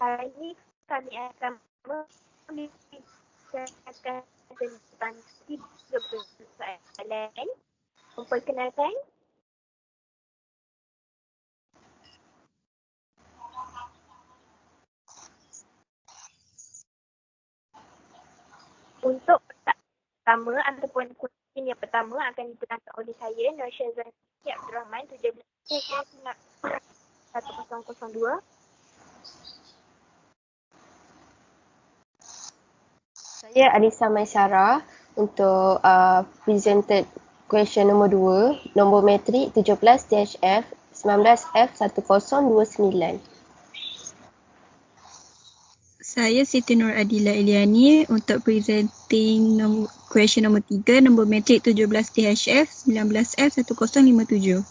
Hari ini kami akan membicarakan tentang 3 persoalan. Memperkenalkan, untuk pertama ataupun question yang pertama akan diterangkan oleh saya, Nur Syazwan Abdul Rahman, 17/1002. Saya Anissa Maisyara untuk presented question nombor 2, nombor metrik 17-F 19F1029. Saya Siti Nur Adila Iliani untuk presenting question nombor 3, nombor metrik 17-DHF 19F1057.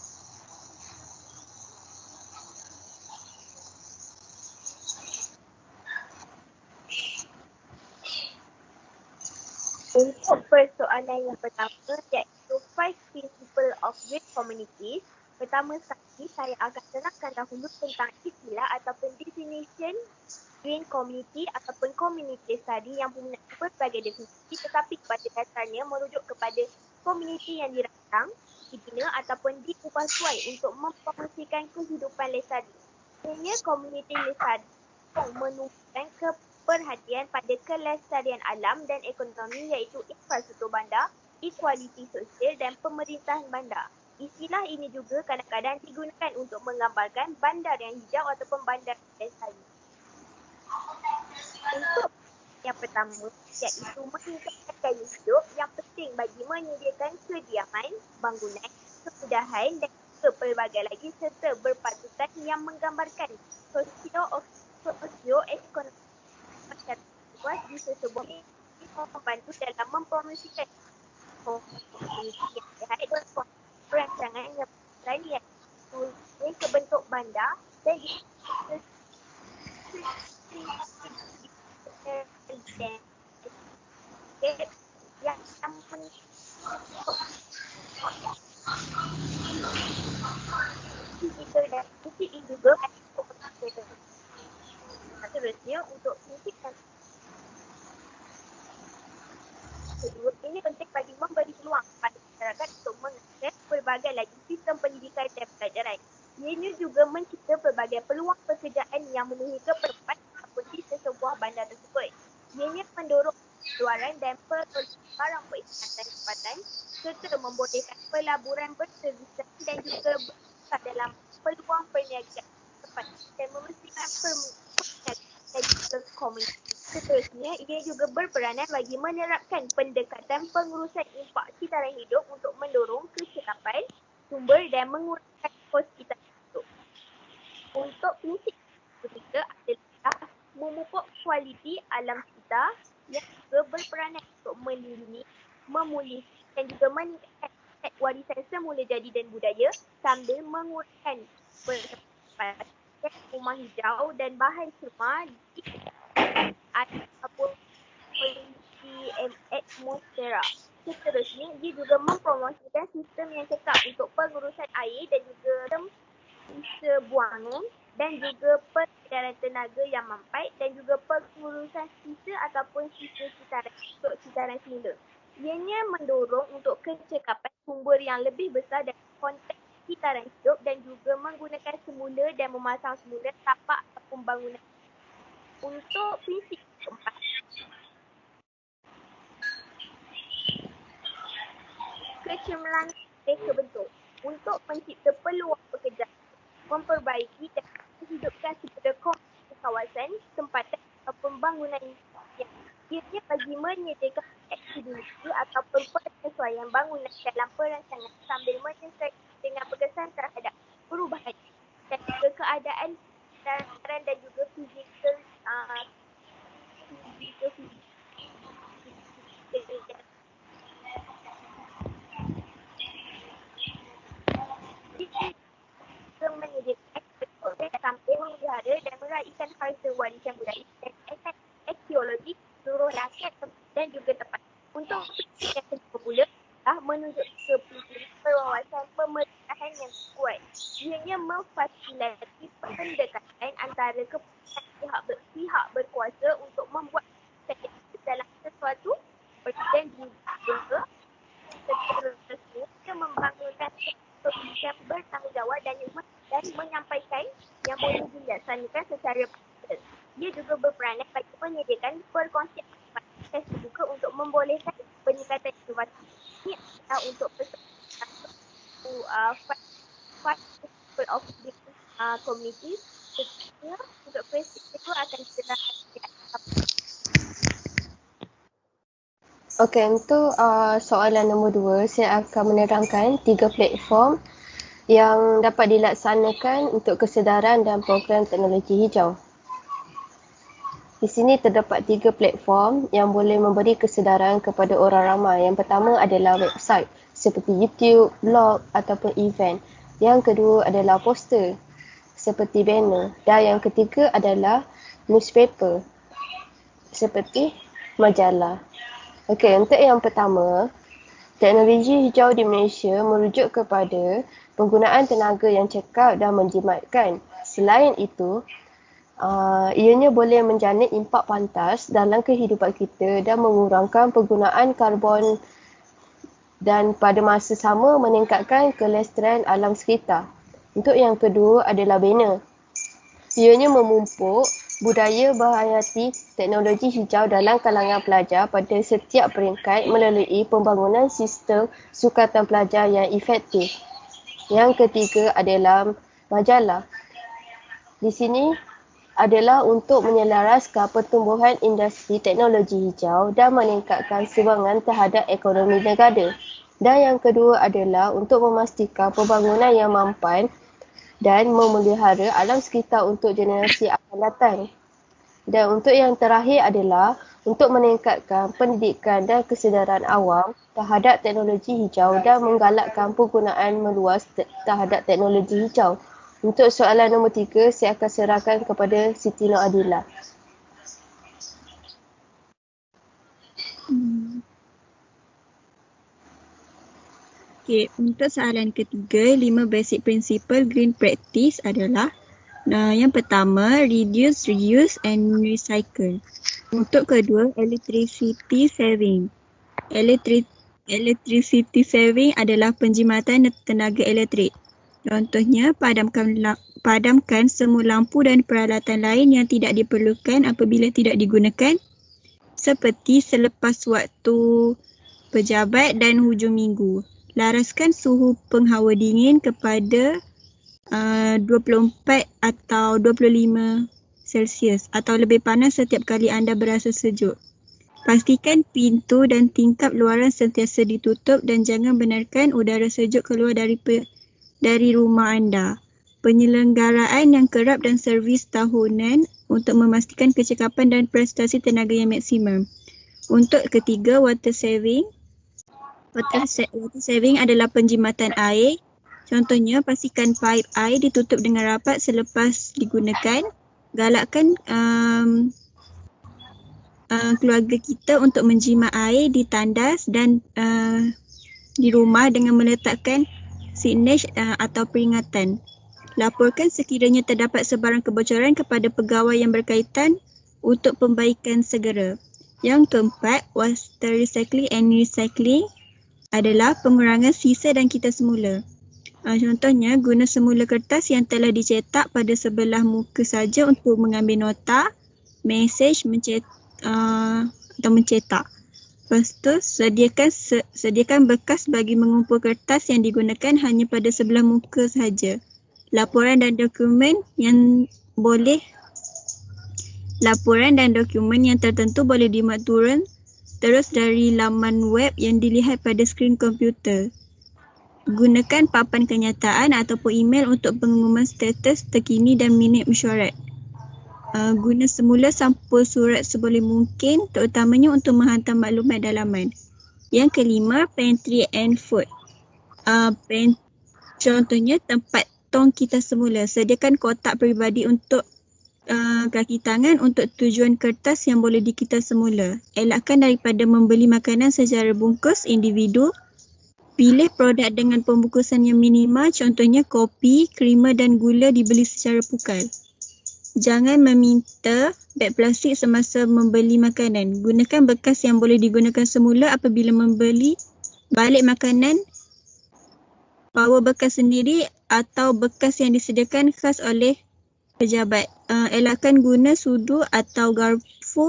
Untuk persoalan yang pertama, iaitu 5 Principles of Great Communities. Pertama sekali, saya akan terangkan dahulu tentang istilah ataupun definition green community ataupun community study yang mempunyai berbagai definisi, tetapi pada dasarnya merujuk kepada komuniti yang dirancang, dibina ataupun diubah suai untuk mempromosikan kehidupan lestari. Sebenarnya komuniti lestari menumpukan perhatian pada kelestarian alam dan ekonomi, iaitu infrastruktur bandar, equality sosial dan pemerintahan bandar. Istilah ini juga kadang-kadang digunakan untuk menggambarkan bandar yang hijau ataupun bandar lestari. Untuk yang pertama, iaitu meningkatkan gaya hidup yang penting bagi menyediakan kediaman, bangunan, kemudahan dan pelbagai lagi serta berpatutan yang menggambarkan sosio-ekonomi masyarakat luas di sesebuah membantu dalam mempromosikan komuniti yang sihat dan perancangan yang berani ke bentuk bandar dan yang ini juga seterusnya untuk meningkatkan kedua, ini penting bagi memberi peluang kepada masyarakat untuk mengakses pelbagai lagi sistem pendidikan dan pelajaran. Ianya juga mencipta pelbagai peluang pekerjaan yang memenuhi keperluan ataupun di sesebuah bandar tersebut. Ianya mendorong keluaran dan barang perkhidmatan tempatan serta membolehkan pelaburan berterusan dan juga bergerak dalam peluang perniagaan tempat dan memastikan perniagaan dan juga komunitas. Seterusnya, ia juga berperanan bagi menerapkan pendekatan pengurusan impak citaran hidup untuk mendorong kecekapan sumber dan mengurangkan kos citaran hidup. Untuk prinsip ketiga adalah memupuk kualiti alam sekitar yang juga berperanan untuk melindungi, memulihkan dan juga meningkatkan aset warisan semula jadi dan budaya sambil mengurangkan bertempatan rumah hijau dan bahan semar di ataupun kondisi atmosfera. Seterusnya, dia juga mempromosikan sistem yang cekap untuk pengurusan air dan juga sisa buangan dan juga peredaran tenaga yang mampat dan juga pengurusan sisa ataupun sisa citaran semula. Ianya mendorong untuk kecekapan sumber yang lebih besar dalam konteks citaran hidup dan juga menggunakan semula dan memasang semula tapak ataupun bangunan. Untuk prinsip keempat, kecemerlangan reka bentuk untuk mencipta peluang pekerjaan, memperbaiki dan menghidupkan segala komponen kawasan, tempatan ataupun bangunan yang ianya bagi menyediakan fleksibiliti ataupun penyesuaian bangunan dalam perancangan sambil menyesuaikan dengan berkesan terhadap perubahan dan juga keadaan dan juga fizikal menyediakan sampai memelihara dan meraihkan harta warisan budaya dan arkeologi seluruh rakyat dan juga tempat. Untuk yang kedua pula menunjuk ke perwawasan pemerintahan yang kuat. Ianya memfasilitasi pendekatan antara antara pihak berkuasa untuk membuat dalam sesuatu dan juga seterusnya membangunkan pemikiran bertanggungjawab dan menyampaikan yang boleh dilaksanakan secara praktis. Dia juga berperanan bagi menyediakan perkongsian akses terbuka untuk membolehkan peningkatan inovasi. Ini adalah untuk people of different communities. Seterusnya untuk presiden itu akan diserahkan. Okey, untuk soalan nombor 2, saya akan menerangkan 3 platform yang dapat dilaksanakan untuk kesedaran dan program teknologi hijau. Di sini terdapat 3 platform yang boleh memberi kesedaran kepada orang ramai. Yang pertama adalah website seperti YouTube, blog ataupun event. Yang kedua adalah poster seperti banner. Dan yang ketiga adalah newspaper seperti majalah. Okey, untuk yang pertama, teknologi hijau di Malaysia merujuk kepada penggunaan tenaga yang cekap dan menjimatkan. Selain itu, ianya boleh menjana impak pantas dalam kehidupan kita dan mengurangkan penggunaan karbon dan pada masa sama meningkatkan kelestarian alam sekitar. Untuk yang kedua adalah banner. Ianya memumpuk budaya berhayati teknologi hijau dalam kalangan pelajar pada setiap peringkat melalui pembangunan sistem sukatan pelajar yang efektif. Yang ketiga adalah majalah. Di sini adalah untuk menyelaraskan pertumbuhan industri teknologi hijau dan meningkatkan sumbangan terhadap ekonomi negara. Dan yang kedua adalah untuk memastikan pembangunan yang mampan dan memelihara alam sekitar untuk generasi akan datang. Dan untuk yang terakhir adalah untuk meningkatkan pendidikan dan kesedaran awam terhadap teknologi hijau dan menggalakkan penggunaan meluas terhadap teknologi hijau. Untuk soalan nombor 3, saya akan serahkan kepada Siti Nur Adila. Okay, untuk soalan ketiga, 5 basic principle green practice adalah yang pertama, reduce, reuse and recycle. Untuk kedua, electricity saving. Electricity saving adalah penjimatan tenaga elektrik. Contohnya, padamkan semua lampu dan peralatan lain yang tidak diperlukan apabila tidak digunakan, seperti selepas waktu pejabat dan hujung minggu. Laraskan suhu penghawa dingin kepada 24 atau 25 Celsius atau lebih panas setiap kali anda berasa sejuk. Pastikan pintu dan tingkap luaran sentiasa ditutup dan jangan benarkan udara sejuk keluar dari rumah anda. Penyelenggaraan yang kerap dan servis tahunan untuk memastikan kecekapan dan prestasi tenaga yang maksimum. Untuk ketiga, water saving. Water saving adalah penjimatan air. Contohnya, pastikan paip air ditutup dengan rapat selepas digunakan. Galakkan keluarga kita untuk menjimat air di tandas dan di rumah dengan meletakkan signage atau peringatan. Laporkan sekiranya terdapat sebarang kebocoran kepada pegawai yang berkaitan untuk pembaikan segera. Yang keempat, water recycling and recycling adalah pengurangan sisa dan kita semula. Contohnya, guna semula kertas yang telah dicetak pada sebelah muka saja untuk mengambil nota, mesej, atau mencetak. Lepas tu, sediakan bekas bagi mengumpul kertas yang digunakan hanya pada sebelah muka saja. Laporan dan dokumen yang tertentu boleh dimuat turun terus dari laman web yang dilihat pada skrin komputer. Gunakan papan kenyataan ataupun email untuk pengumuman status terkini dan minit mesyuarat. Guna semula sampul surat seboleh mungkin, terutamanya untuk menghantar maklumat dalaman. Yang kelima, pantry and food. Contohnya, tempat tong kita semula. Sediakan kotak peribadi untuk kaki tangan untuk tujuan kertas yang boleh dikita semula. Elakkan daripada membeli makanan secara bungkus individu. Pilih produk dengan pembungkusan yang minimal, contohnya kopi, krema dan gula dibeli secara pukal. Jangan meminta beg plastik semasa membeli makanan. Gunakan bekas yang boleh digunakan semula apabila membeli balik makanan. Bawa bekas sendiri atau bekas yang disediakan khas oleh pejabat. Elakkan guna sudu atau garpu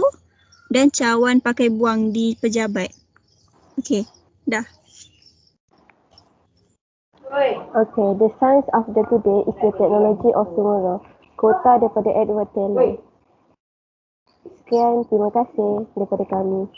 dan cawan pakai buang di pejabat. Okey, dah. Okay, the science of the today is the technology of tomorrow. Kota daripada Edward Teller. Sekian, terima kasih daripada kami.